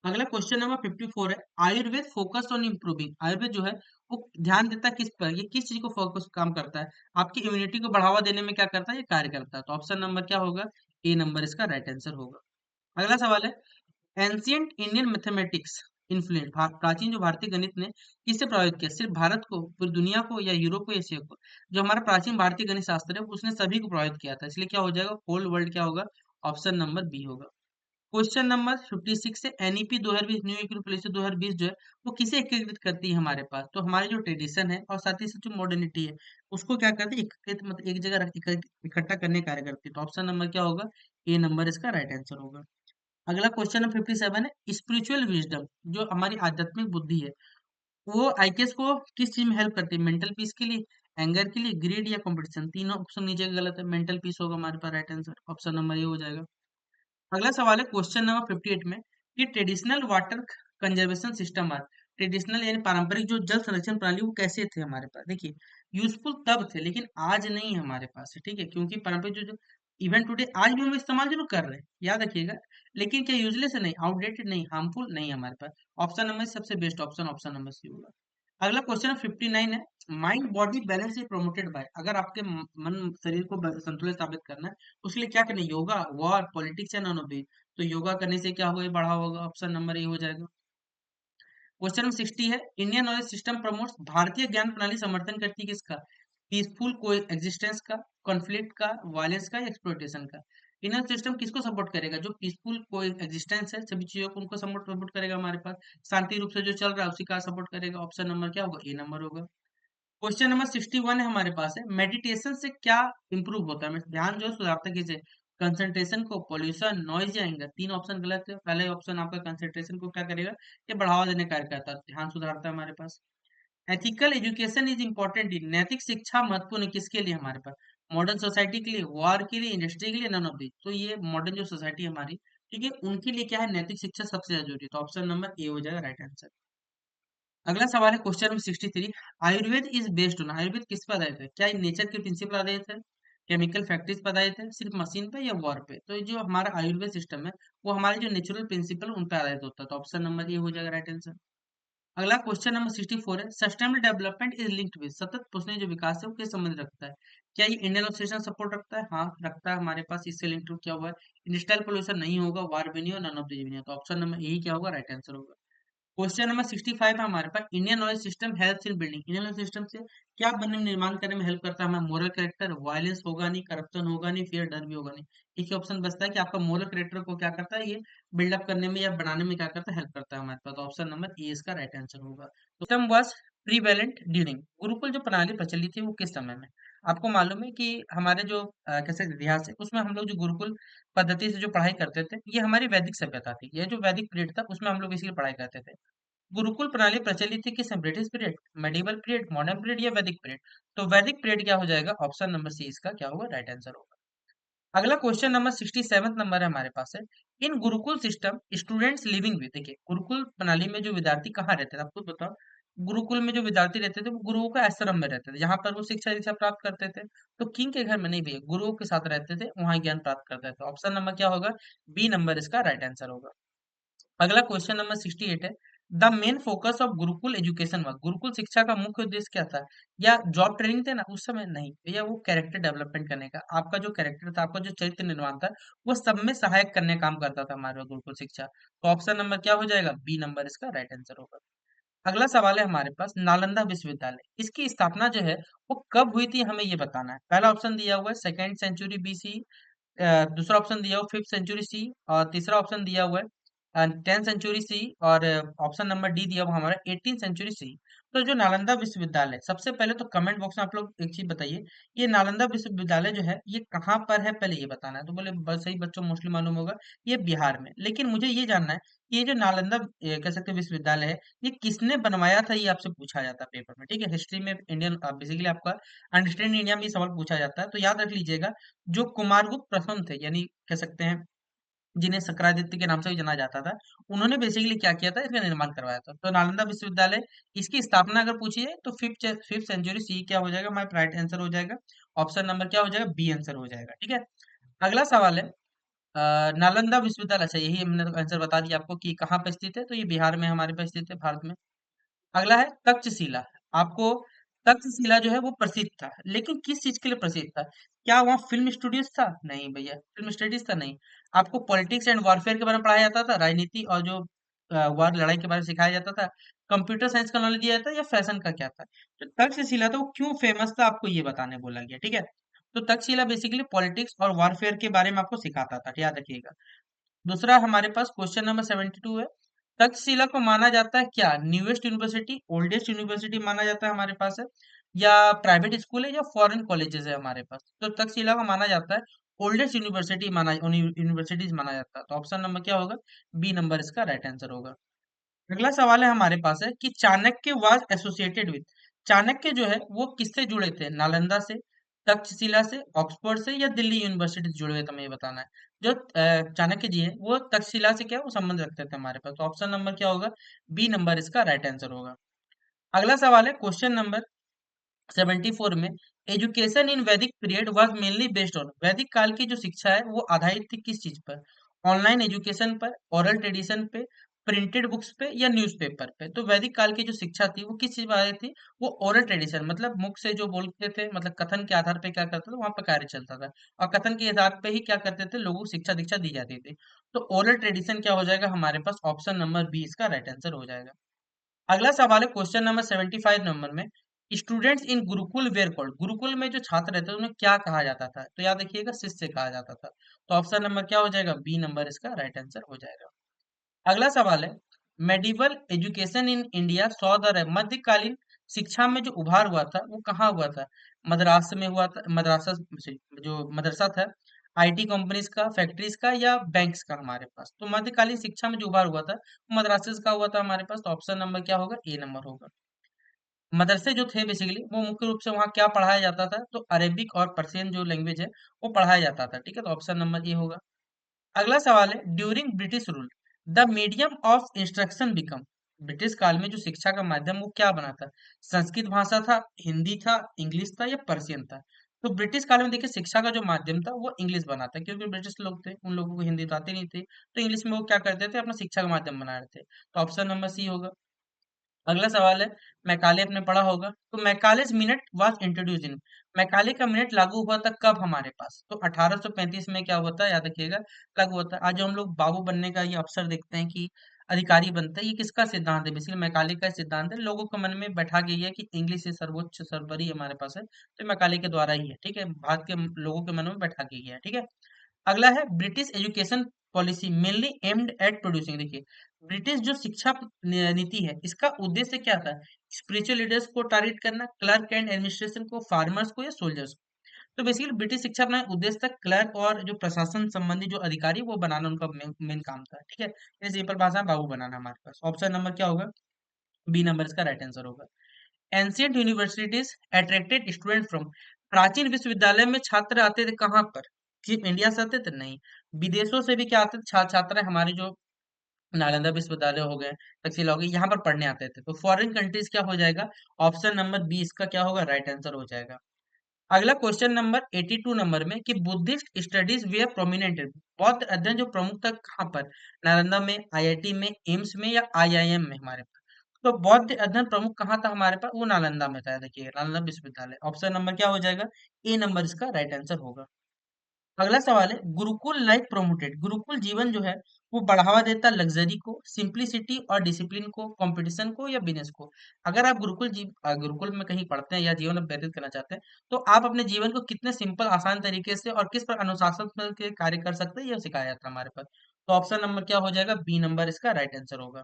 Speaker 1: अगला क्वेश्चन नंबर 54 है, Ayurveda focus on improving, Ayurveda जो है वो ध्यान देता है किस पर, ये किस चीज को फोकस काम करता है, आपकी इम्यूनिटी को बढ़ावा देने में क्या करता है, ये कार्य करता है। तो ऑप्शन नंबर क्या होगा, ए नंबर इसका राइट आंसर होगा। अगला सवाल है, एंशियंट इंडियन मैथमेटिक्स इन्फ्लुएंस, प्राचीन जो भारतीय गणित ने किससे प्रभावित किया? सिर्फ भारत को, पूरी दुनिया को, या यूरोप को, एशिया को? जो हमारा प्राचीन भारतीय गणित शास्त्र है उसने सभी को प्रभावित किया था, इसलिए क्या हो जाएगा? होल वर्ल्ड क्या होगा? ऑप्शन नंबर बी होगा। क्वेश्चन नंबर 56 से एनईपी 2020 न्यू इकोनॉमिक पॉलिसी 2020 जो है वो किसे एकीकृत करती है हमारे पास? तो हमारी जो ट्रेडिशन है और साथ ही साथ जो मॉडर्निटी है उसको क्या करती है? एकत्रित, मतलब एक जगह इकट्ठा करने का कार्य करती है। तो ऑप्शन नंबर क्या होगा? ए नंबर इसका राइट आंसर होगा। अगला क्वेश्चन नंबर 57 है, स्पिरिचुअल विजडम जो हमारी आध्यात्मिक बुद्धि है वो आईकेएस को किस चीज में हेल्प करती है? मेंटल पीस के लिए, एंगर के लिए, ग्रीड या कंपटीशन? तीनों ऑप्शन नीचे का गलत है, मेंटल पीस होगा हमारे पास right answer, option number A हो जाएगा। अगला सवाल है क्वेश्चन नंबर 58 में कि traditional water conservation system are, traditional यानी पारंपरिक जो जल संरक्षण प्रणाली वो कैसे थे हमारे पास? देखिए, यूजफुल तब थे लेकिन आज नहीं है हमारे पास है, ठीक है, क्योंकि पारंपरिक जो इवन टुडे आज भी हम इस्तेमाल जरूर कर रहे हैं, याद रखिएगा, लेकिन क्या यूजलेस नहीं, आउटडेटेड नहीं, हार्मफुल नहीं है हमारे पास। ऑप्शन नंबर सबसे best option, option number C होगा। अगला क्वेश्चन 59 है, mind body balance is promoted by, अगर आपके मन शरीर को संतुलित साबित करना है उसके लिए क्या करना है? योगा, वॉर, पॉलिटिक्स या नॉन ऑफ दीज? तो योगा करने से क्या होगा? ये बढ़ावा होगा, ऑप्शन नंबर ए हो जाएगा। क्वेश्चन नंबर 60 है, इंडियन नॉलेज सिस्टम प्रमोट्स, भारतीय ज्ञान प्रणाली समर्थन करती है किसका? पीसफुल को एग्जिस्टेंस का, कॉन्फ्लिक्ट का, वायलेंस का, एक्सप्लॉइटेशन का? इंडियन सिस्टम किसको सपोर्ट करेगा? जो पीसफुल को एग्जिस्टेंस है सभी चीजों को, उनको सपोर्ट सपोर्ट करेगा हमारे पास, शांति रूप से जो चल रहा है उसी का सपोर्ट करेगा, ऑप्शन नंबर क्या होगा? ए नंबर होगा। क्वेश्चन नंबर 61 है हमारे पास है, मेडिटेशन से क्या इंप्रूव होता है? ध्यान जो है सुधारता है किसे? कंसंट्रेशन को, पॉल्यूशन, नॉइज या एंगर? तीन ऑप्शन गलत है, पहले ऑप्शन आपका कंसंट्रेशन को क्या करेगा? ये बढ़ावा देने का कार्य करता है, ध्यान सुधारता है हमारे पास। Ethical education is important in, नैतिक शिक्षा महत्वपूर्ण है किसके लिए हमारे पास? मॉडर्न सोसाइटी के लिए, वॉर के लिए, इंडस्ट्री के लिए, नन ऑफ दिस? तो ये मॉडर्न जो सोसाइटी है हमारी, ठीक है, उनके लिए क्या है? नैतिक शिक्षा सबसे ज्यादा जरूरी है, तो ऑप्शन नंबर ए हो जाएगा राइट आंसर। अगला सवाल है question number 63, Ayurveda is based on, Ayurveda किस पर आधारित है? क्या ये नेचर के प्रिंसिपल आधारित है, केमिकल फैक्टरीज पर आधारित है, सिर्फ मशीन पे, या वॉर पे? तो ये जो हमारा आयुर्वेद सिस्टम है वो हमारे जो नेचुरल प्रिंसिपल उन पर आधारित होता है, तो ऑप्शन नंबर ए हो जाएगा राइट आंसर। अगला क्वेश्चन नंबर 64 है, sustainable development is linked with, सतत पोषण जो विकास है वो किस संबंध रखता है? क्या ये इंडियन ऑब्सेशन सपोर्ट रखता है? हाँ रखता है, हमारे पास इससे लिंक टू क्या हुआ है? इंडस्ट्रियल पोल्यूशन नहीं होगा, वार भी नहीं हो, नन ऑफ द भी नहीं हो, तो ऑप्शन नंबर यही क्या होगा? राइट आंसर होगा। क्वेश्चन नंबर 65 है हमारे पास, Indian knowledge system helps in building, Indian knowledge system से क्या बनने में, निर्माण करने में हेल्प करता है? हमारा मोरल कैरेक्टर, वायलेंस होगा नहीं, करप्शन होगा नहीं, फियर डर भी होगा नहीं। एक ही ऑप्शन बचता है कि आपका मोरल कैरेक्टर को क्या करता है? ये बिल्डअप करने में या बनाने में क्या करता है? हेल्प करता है हमारे पास, तो ऑप्शन नंबर ए इसका राइट आंसर होगा। System was prevalent during, Gurukul जो प्रणाली प्रचलित थी वो किस समय में? आपको मालूम है कि हमारे जो कैसे इतिहास है उसमें हम लोग जो गुरुकुल पद्धति से जो पढ़ाई करते थे ये हमारी वैदिक सभ्यता थी, ये जो वैदिक पीरियड था उसमें हम लोग इसलिए पढ़ाई करते थे। गुरुकुल प्रणाली प्रचलित थी किस में? British period, medieval period, modern period या वैदिक पीरियड? तो वैदिक पीरियड क्या हो जाएगा? ऑप्शन नंबर सी इसका क्या होगा? राइट आंसर होगा। अगला क्वेश्चन नंबर 67 नंबर है हमारे पास है, in gurukul system students living with, देखिए गुरुकुल प्रणाली में जो विद्यार्थी कहाँ रहते थे आप खुद बताओ? गुरुकुल में जो विद्यार्थी रहते थे वो गुरुओं का आश्रम में रहते थे, जहां पर वो शिक्षा दीक्षा प्राप्त करते थे। तो किंग के घर में नहीं भैया, गुरुओं के साथ रहते थे, वहां ज्ञान प्राप्त करते थे, ऑप्शन नंबर क्या होगा? बी नंबर इसका राइट आंसर होगा। अगला क्वेश्चन नंबर 68 है, the main focus of Gurukul education work, Gurukul शिक्षा का मुख्य उद्देश्य क्या था? या जॉब ट्रेनिंग थे ना उस समय? नहीं भैया, वो कैरेक्टर डेवलपमेंट करने का, आपका जो कैरेक्टर था, आपका जो चरित्र निर्माण था वो सब में सहायक करने का काम करता था हमारा गुरुकुल शिक्षा, तो ऑप्शन नंबर क्या हो जाएगा? बी नंबर इसका राइट आंसर होगा। अगला सवाल है हमारे पास, नालंदा विश्वविद्यालय इसकी स्थापना जो है वो कब हुई थी हमें ये बताना है। पहला ऑप्शन दिया हुआ है सेकेंड सेंचुरी बीसी, दूसरा ऑप्शन दिया हुआ 5th सेंचुरी सी, और तीसरा ऑप्शन दिया हुआ है 10th सेंचुरी सी, और ऑप्शन नंबर डी दिया हुआ हमारा 18th सेंचुरी सी। तो जो नालंदा विश्वविद्यालय, सबसे पहले तो कमेंट बॉक्स में आप लोग एक चीज बताइए, ये नालंदा विश्वविद्यालय जो है ये कहाँ पर है, पहले ये बताना है। तो बोले बस सही बच्चों, मोस्टली मालूम होगा ये बिहार में, लेकिन मुझे ये जानना है कि ये जो नालंदा कह सकते हैं विश्वविद्यालय है ये किसने बनवाया था, ये आपसे पूछा जाता है पेपर में, ठीक है, हिस्ट्री में इंडियन बेसिकली आपका अंडरस्टैंडिंग इंडिया में ये सवाल पूछा जाता है, तो याद रख लीजिएगा। जो कुमारगुप्त प्रथम थे, यानी कह सकते हैं जिन्हें शक्रादित्य के नाम से भी जाना जाता था, उन्होंने बेसिकली क्या किया था? इसका निर्माण करवाया था। तो नालंदा विश्वविद्यालय, इसकी स्थापना अगर पूछिए तो फिफ्थ सेंचुरी सी क्या हो जाएगा? हमारा राइट आंसर हो जाएगा, ऑप्शन नंबर क्या हो जाएगा? बी आंसर हो जाएगा, ठीक है। अगला सवाल है, नालंदा विश्वविद्यालय, अच्छा यही हमने आंसर बता दिया आपको कि कहाँ पे स्थित है, तो ये बिहार में हमारे पास स्थित है, भारत में। अगला है तक्षशिला, आपको तक्षशिला जो है वो प्रसिद्ध था, लेकिन किस चीज के लिए प्रसिद्ध था? क्या वहाँ फिल्म स्टूडियोज था? नहीं भैया, फिल्म स्टडीज था नहीं। आपको पॉलिटिक्स एंड वॉरफेयर के बारे में पढ़ाया जाता था, राजनीति और जो वार लड़ाई के बारे में सिखाया जाता था, कंप्यूटर साइंस का नॉलेज दिया जाता था, या फैशन का क्या था? तो तक्षशिला था वो क्यों फेमस था, आपको ये बताने बोला गया, ठीक है। तो तक्षशिला बेसिकली पॉलिटिक्स और वारफेयर के बारे में आपको सिखाता था, याद रखिएगा। दूसरा हमारे पास क्वेश्चन नंबर 72 है। तक्षशिला को माना जाता है क्या? न्यूएस्ट यूनिवर्सिटी, ओल्डेस्ट यूनिवर्सिटी माना जाता है हमारे पास है, या प्राइवेट स्कूल है, या फॉरेन कॉलेजेस है हमारे पास? तो तक्षशिला को माना जाता है ओल्डेस्ट यूनिवर्सिटीज माना जाता है। तो ऑप्शन नंबर क्या होगा? बी नंबर इसका राइट आंसर होगा। अगला सवाल है हमारे पास है कि Chanakya was associated with, Chanakya जो है वो किससे जुड़े थे? नालंदा से, तक्षशिला से, ऑक्सफोर्ड से, या दिल्ली यूनिवर्सिटी से जुड़े हुए थे? हमें ये बताना है। जो चाणक्य जी है वो तक्षशिला से क्या वो संबंध रखते थे हमारे पास। तो ऑप्शन नंबर क्या होगा? बी नंबर इसका राइट आंसर होगा। अगला सवाल है क्वेश्चन नंबर 74 में, एजुकेशन इन वैदिक period was mainly based on, वैदिक काल की जो शिक्षा है वो आधारित थी किस चीज पर? ऑनलाइन एजुकेशन पर, ओरल ट्रेडिशन पे, प्रिंटेड बुक्स पे, या न्यूज़पेपर पे? तो वैदिक काल की जो शिक्षा थी वो किस चीज पर आधारित थी? वो ओरल ट्रेडिशन, मतलब मुख से जो बोलते थे, मतलब कथन के आधार पे क्या करते थे, वहां पर कार्य चलता था, और कथन के आधार पे ही क्या करते थे, लोगों को शिक्षा दीक्षा दी जाती थी। तो ओरल ट्रेडिशन क्या हो जाएगा हमारे पास? ऑप्शन नंबर बी इसका राइट आंसर हो जाएगा। अगला सवाल है क्वेश्चन नंबर 75 नंबर में, students in Gurukul where called, Gurukul में जो छात्र रहते थे उन्हें क्या कहा जाता था? तो याद रखिएगा शिष्य कहा जाता था। तो ऑप्शन नंबर क्या हो जाएगा? बी नंबर इसका राइट आंसर हो जाएगा। अगला सवाल है, medieval education in India saw the मध्यकालीन शिक्षा में जो उभार हुआ था वो कहाँ हुआ था? मद्रास में हुआ था, मद्रासा जो मदरसा था, आईटी कंपनीज का, फैक्ट्रीज का, या बैंक्स का हमारे पास? तो मध्यकालीन शिक्षा में जो उभार हुआ था वो मद्रासेस का हुआ था हमारे पास। तो ऑप्शन नंबर क्या होगा? ए नंबर होगा। मदरसे जो थे बेसिकली वो मुख्य रूप से वहाँ क्या पढ़ाया जाता था? तो अरेबिक और पर्शियन जो लैंग्वेज है वो पढ़ाया जाता था, ठीक है। तो ऑप्शन नंबर ए होगा। अगला सवाल है, during British rule the medium of instruction become, British काल में जो शिक्षा का माध्यम वो क्या बना था? संस्कृत भाषा था, हिंदी था, इंग्लिश था, या पर्शियन था? तो ब्रिटिश काल में देखिए शिक्षा का जो माध्यम था वो इंग्लिश बना था, क्योंकि ब्रिटिश लोग थे, उन लोगों को हिंदी तो आती नहीं थी, तो इंग्लिश में वो क्या करते थे, अपना शिक्षा का माध्यम बना रहे थे। तो ऑप्शन नंबर सी होगा। अगला सवाल है, मैकाले आपने पढ़ा होगा, तो Macaulay's minute was introduced in, Macaulay का मिनट लागू हुआ था कब हमारे पास? तो 1835 में क्या हुआ था, याद रखिएगा, लागू हुआ था। आज जो हम लोग बाबू बनने का ये अवसर देखते हैं कि अधिकारी बनते हैं, ये किसका सिद्धांत है? बेसिकली मैकाले का सिद्धांत है, लोगों के मन में बैठा गया है कि इंग्लिश से सर्वोच्च सर्वोपरि हमारे पास है, तो मैकाले के द्वारा ही है, ठीक है, भारत के लोगों के मन में बैठा गया है, ठीक है। अगला है, British education policy mainly aimed at producing, देखिए ब्रिटिश जो शिक्षा नीति है इसका उद्देश्य क्या था? स्पिरिचुअल लीडर्स को टारगेट करना, क्लर्क एंड एडमिनिस्ट्रेशन को, फार्मर्स को, या सोल्जर्स को? तो बेसिकली ब्रिटिश शिक्षा अपना उद्देश्य था क्लर्क और जो प्रशासन संबंधी जो अधिकारी वो बनाना, उनका मेन काम था, ठीक है। ये सिंपल भाषा में बाबू बनाना हमारे पास। ऑप्शन नंबर क्या होगा? बी नंबर इसका राइट आंसर होगा। Ancient universities attracted student from, प्राचीन विश्वविद्यालय में छात्र आते थे कहाँ पर? सिर्फ इंडिया से आते थे? नहीं, विदेशों से भी क्या आते थे छात्र, हमारे जो नालंदा विश्वविद्यालय हो गए, तक्षशिला हो गए, यहाँ पर पढ़ने आते थे। तो फॉरेन कंट्रीज क्या हो जाएगा? ऑप्शन नंबर बी इसका क्या होगा? राइट आंसर हो जाएगा। अगला क्वेश्चन नंबर 82 नंबर में, कि बुद्धिस्ट स्टडीज वेयर प्रोमिनेंट, बौद्ध अध्ययन जो प्रमुख था कहाँ पर? नालंदा में, आईआईटी में, एम्स में, या आईआईएम में हमारे पास? तो बौद्ध अध्ययन प्रमुख कहाँ था हमारे पास? वो नालंदा में था, देखिए नालंदा विश्वविद्यालय। ऑप्शन नंबर क्या हो जाएगा? ए नंबर इसका राइट आंसर होगा। अगला सवाल है, गुरुकुल लाइफ प्रोमोटेड, गुरुकुल जीवन जो है वो बढ़ावा देता लग्जरी को, सिंप्लिसिटी और डिसिप्लिन को, कंपटीशन को, या बिजनेस को? अगर आप गुरुकुल में कहीं पढ़ते हैं या जीवन में व्यतीत करना चाहते हैं, तो आप अपने जीवन को कितने सिंपल आसान तरीके से और किस पर अनुशासन के कार्य कर सकते हैं, यह सिखाया जाता है हमारे पास। तो ऑप्शन नंबर क्या हो जाएगा? बी नंबर इसका राइट आंसर होगा।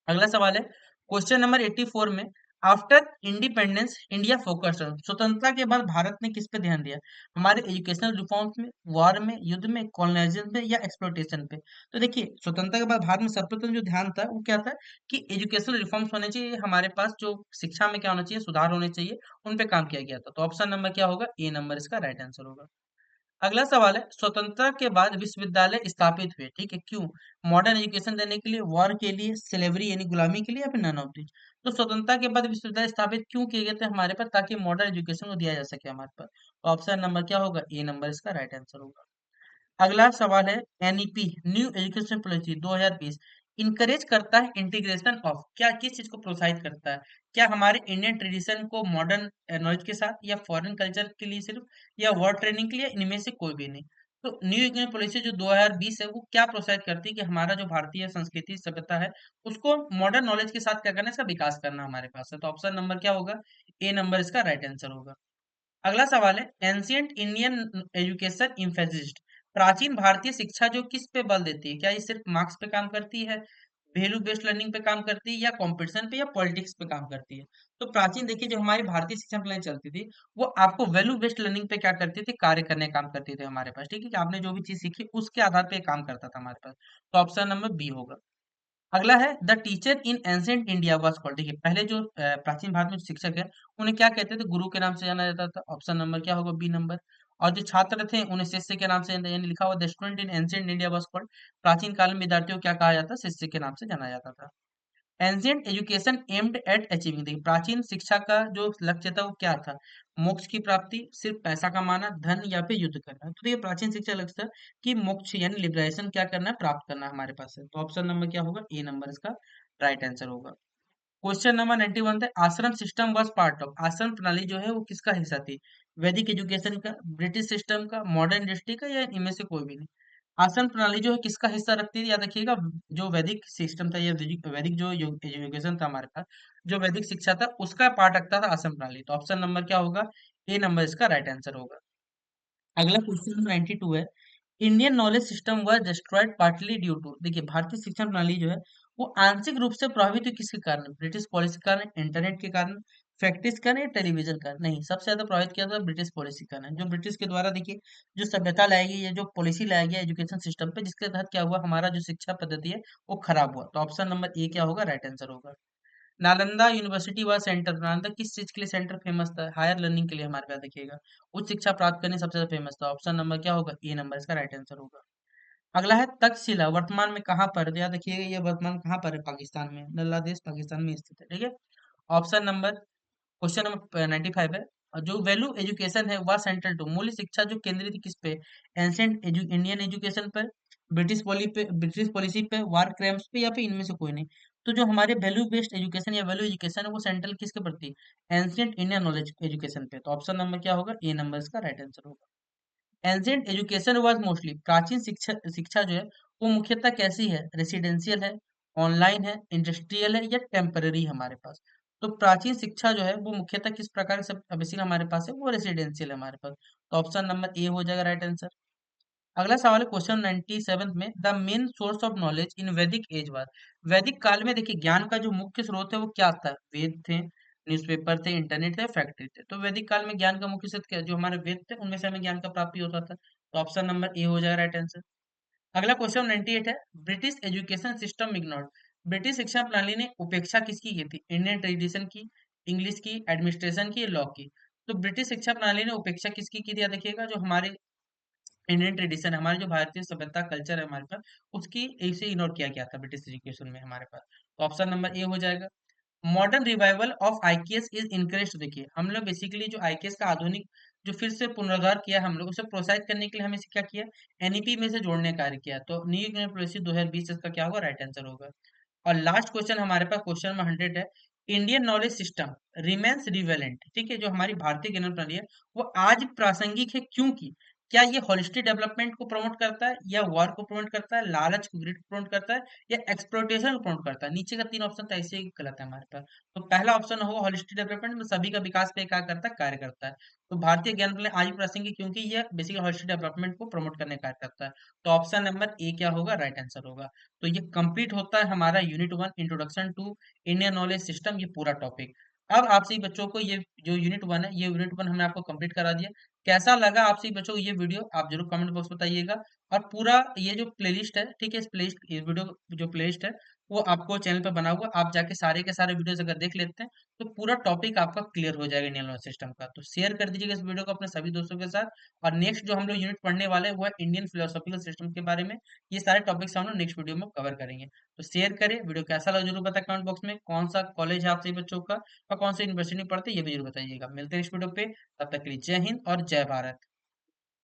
Speaker 1: अगला सवाल है क्वेश्चन नंबर 84 में, after independence India focused on, स्वतंत्रता के बाद भारत ने किस पे ध्यान दिया? हमारे एजुकेशनल रिफॉर्म्स में, वॉर में, युद्ध में, कॉलोनाइजेशन में, या एक्सप्लोइटेशन पे? तो देखिए स्वतंत्रता के बाद भारत में सर्वप्रथम जो ध्यान था वो क्या था, कि एजुकेशनल रिफॉर्म्स होने चाहिए, हमारे पास जो शिक्षा में क्या होना चाहिए, सुधार होने चाहिए, उन पे काम किया गया था। तो ऑप्शन नंबर क्या होगा? ए नंबर इसका राइट आंसर होगा। अगला सवाल है, स्वतंत्रता के बाद विश्वविद्यालय स्थापित हुए, ठीक है, क्यों? मॉडर्न एजुकेशन देने के लिए, वॉर के लिए, स्लेवरी यानी गुलामी के लिए, या फिर नन ऑफ दिस? तो स्वतंत्रता के बाद विश्वविद्यालय स्थापित क्यों किए गए थे हमारे पास? ताकि मॉडर्न एजुकेशन को दिया जा सके हमारे पास। तो ऑप्शन नंबर क्या होगा? ए नंबर इसका राइट आंसर होगा। अगला सवाल है, NEP new education policy 2020 encourage करता है इंटीग्रेशन ऑफ, क्या किस चीज को प्रोत्साहित करता है? क्या हमारे इंडियन ट्रेडिशन को मॉडर्न नॉलेज के साथ, या फॉरेन कल्चर के लिए सिर्फ, या वर्ड ट्रेनिंग के लिए, इनमें से कोई भी नहीं? तो न्यू एजुकेशन पॉलिसी जो 2020 है वो क्या प्रोत्साहित करती है कि हमारा जो भारतीय संस्कृति सभ्यता है उसको मॉडर्न नॉलेज के साथ क्या करना है, इसका विकास करना हमारे पास है। तो ऑप्शन नंबर क्या होगा, ए नंबर इसका राइट आंसर होगा। अगला सवाल है, एंशियंट इंडियन एजुकेशन इम्फेसिस्ट, प्राचीन भारतीय शिक्षा जो किस पे बल देती है, क्या ये सिर्फ मार्क्स पे काम करती है, वैल्यू बेस्ड लर्निंग पे काम करती है, या कंपटीशन पे, या पॉलिटिक्स पे काम करती है? तो प्राचीन देखिए जो हमारी भारतीय शिक्षा प्रणाली चलती थी वो आपको वैल्यू बेस्ड लर्निंग पे क्या करती थी, कार्य करने का काम करती थी हमारे पास, ठीक है, कि आपने जो भी चीज सीखी उसके आधार पे काम करता था हमारे पास। तो ऑप्शन नंबर बी होगा। अगला है, the teacher in ancient India was called, देखिए पहले जो प्राचीन भारत में जो शिक्षक है उन्हें क्या कहते थे, गुरु के नाम से जाना जाता था। ऑप्शन नंबर क्या होगा, बी नंबर। और जो छात्र थे उन्हें शिष्य के नाम से, यानी लिखा हुआ the student in ancient India was called, प्राचीन काल में विद्यार्थियों को क्या कहा जाता, शिष्य के नाम से जाना जाता था। Ancient education aimed at achieving, देखिए प्राचीन शिक्षा का जो लक्ष्य था वो क्या था, मोक्ष की प्राप्ति, सिर्फ पैसा कमाना, धन, या फिर युद्ध करना। तो ये प्राचीन शिक्षा लक्ष्य था कि मोक्ष यानी लिबरेशन क्या करना है, प्राप्त करना है हमारे पास है। तो ऑप्शन नंबर क्या होगा, ए नंबर इसका राइट आंसर होगा। क्वेश्चन नंबर 91 है, आश्रम सिस्टम वाज पार्ट ऑफ, आश्रम प्रणाली जो है वो किसका हिस्सा थी, वैदिक एजुकेशन का, ब्रिटिश सिस्टम का, मॉडर्न इंडस्ट्री का, या इनमें से कोई भी नहीं? आश्रम प्रणाली जो है किसका हिस्सा रखती थी, याद रखिएगा, जो वैदिक सिस्टम था या वैदिक वैदिक जो एजुकेशन था हमारे पास, जो वैदिक शिक्षा था उसका पार्ट रखता था आश्रम प्रणाली। तो ऑप्शन नंबर क्या होगा, ए नंबर इसका राइट आंसर होगा। अगला क्वेश्चन नंबर 92 है, Indian knowledge system was destroyed partly due to, देखिए भारतीय शिक्षा प्रणाली जो है वो आंशिक रूप से प्रभावित हुई किसके कारण, ब्रिटिश पॉलिसी के कारण, इंटरनेट के कारण, फैक्ट्रीज के कारण, या टेलीविजन का? नहीं, सबसे ज्यादा प्रभावित किया था ब्रिटिश पॉलिसी के कारण, जो ब्रिटिश के द्वारा देखिए जो सभ्यता लाई गई है, जो पॉलिसी लाया गया एजुकेशन सिस्टम पे, जिसके तहत क्या हुआ, हमारा जो शिक्षा पद्धति है वो खराब हुआ। तो ऑप्शन नंबर ए क्या होगा, राइट आंसर होगा। नालंदा यूनिवर्सिटी व सेंटर, नालंदा किस चीज के लिए सेंटर फेमस था, हायर लर्निंग के लिए हमारे पास देखिएगा, उच्च शिक्षा प्राप्त करने सबसे ज्यादा फेमस था। ऑप्शन नंबर क्या होगा, ए नंबर इसका राइट आंसर होगा। अगला है, तक्षशिला वर्तमान में कहाँ पर है? तो याद रखिएगा ये वर्तमान कहाँ पर है, पाकिस्तान में, बांग्लादेश पाकिस्तान में स्थित है, ठीक है। ऑप्शन नंबर, क्वेश्चन नंबर 95 है, और जो वैल्यू एजुकेशन है वह सेंट्रल टू, मूल्य शिक्षा जो केंद्रित किस पे, एंशियंट इंडियन एजुकेशन पर, ब्रिटिश पॉलिसी पे, वार क्राइम्स पे, या फिर इनमें से कोई नहीं? तो जो हमारे वैल्यू बेस्ड एजुकेशन या वैल्यू एजुकेशन है वो सेंट्रल किसके प्रति, एंशियंट इंडियन नॉलेज एजुकेशन पे। तो ऑप्शन नंबर क्या होगा, ए नंबर इसका राइट आंसर होगा। एंशियंट एजुकेशन वाज मोस्टली, प्राचीन शिक्षा शिक्षा जो है वो मुख्यतः कैसी है, रेसिडेंशियल है, ऑनलाइन है, इंडस्ट्रियल है, या टेम्पररी हमारे पास? तो प्राचीन शिक्षा जो है वो मुख्यतः किस प्रकार से बेसिकली हमारे पास है, वो रेसिडेंशियल है हमारे पास। तो ऑप्शन नंबर ए हो जाएगा राइट आंसर। अगला सवाल है क्वेश्चन 97 में, the main source of knowledge in वैदिक एज वाज, वैदिक काल में देखिए ज्ञान का जो मुख्य स्रोत है वो क्या था, वेद थे, न्यूज़पेपर थे, इंटरनेट थे, फैक्ट्री थे। तो वैदिक काल में ज्ञान का मुख्य स्रोत क्या, जो हमारे वेद थे उनमें से हमें ज्ञान का प्राप्ति होता था। तो ऑप्शन नंबर ए हो जाएगा राइट आंसर। अगला क्वेश्चन 98 है, British education system ignored, British शिक्षा प्रणाली ने उपेक्षा किसकी की थी, इंडियन ट्रेडिशन की, इंग्लिश की, एडमिनिस्ट्रेशन की, लॉ की? तो ब्रिटिश शिक्षा प्रणाली ने उपेक्षा किसकी की थी, याद रखिएगा, जो हमारे इंडियन ट्रेडिशन है, हमारी जो भारतीय सभ्यता कल्चर है हमारे पास, उसकी इसे इग्नोर किया गया था ब्रिटिश एजुकेशन में हमारे पास। तो ऑप्शन नंबर ए हो जाएगा। Modern revival of IKS is encourage, देखिए हम लोग बेसिकली जो आईकेएस का आधुनिक जो फिर से पुनरुद्धार किया हम लोग, उसे प्रोत्साहित करने के लिए हमें इसे क्या किया, एनईपी में से जोड़ने का कार्य किया। तो न्यू इंडियन पॉलिसी 2020 इसका क्या होगा, राइट आंसर होगा। और लास्ट क्वेश्चन हमारे पास क्वेश्चन नंबर 100 है, Indian knowledge system remains relevant, ठीक है, जो हमारी भारतीय ज्ञान प्रणाली है वो आज प्रासंगिक है क्योंकि, क्या ये होलिस्टिक डेवलपमेंट को प्रमोट करता है, या वॉर को प्रमोट करता है, लालच को ग्रीड को प्रमोट करता है, या एक्सप्लोइटेशन को प्रमोट करता है? नीचे का तीन ऑप्शन था ऐसे ही गलत है हमारे पास। तो पहला ऑप्शन होगा होलिस्टिक डेवलपमेंट में सभी का विकास पे क्या करता है, कार्य करता है। तो भारतीय ज्ञान प्रणाली आज भी प्रासंगिक क्योंकि यह बेसिकली होलिस्टिक डेवलपमेंट को प्रमोट करने का कार्य करता है। तो ऑप्शन नंबर ए क्या होगा, राइट आंसर होगा। तो ये कंप्लीट होता है हमारा unit 1 introduction to Indian knowledge system, ये पूरा टॉपिक। अब आप सभी बच्चों को ये जो यूनिट 1 है, ये यूनिट 1 हमने आपको कंप्लीट करा दिया। कैसा लगा आप सभी बच्चों को ये वीडियो, आप जरूर कमेंट बॉक्स में बताइएगा। और पूरा ये जो प्लेलिस्ट है, ठीक है, इस प्लेलिस्ट, ये वीडियो जो प्लेलिस्ट है वो आपको चैनल पे बना हुआ, आप जाके सारे के सारे वीडियोस अगर देख लेते हैं तो पूरा टॉपिक आपका क्लियर हो जाएगा इंडियन नॉलेज सिस्टम का। तो शेयर कर दीजिएगा इस वीडियो को अपने सभी दोस्तों के साथ। और नेक्स्ट जो हम लोग यूनिट पढ़ने वाले हैं वो है इंडियन फिलोसॉफिकल सिस्टम के बारे में। ये सारे टॉपिक्स हम लोग नेक्स्ट वीडियो में कवर करेंगे। तो शेयर करें, वीडियो कैसा लगा जरूर बताएं कमेंट बॉक्स में, कौन सा कॉलेज है आप सभी बच्चों का और कौन सा यूनिवर्सिटी में पढ़ते हैं ये भी जरूर बताइएगा। मिलते हैं इस वीडियो पे, तब तक के लिए जय हिंद और जय भारत।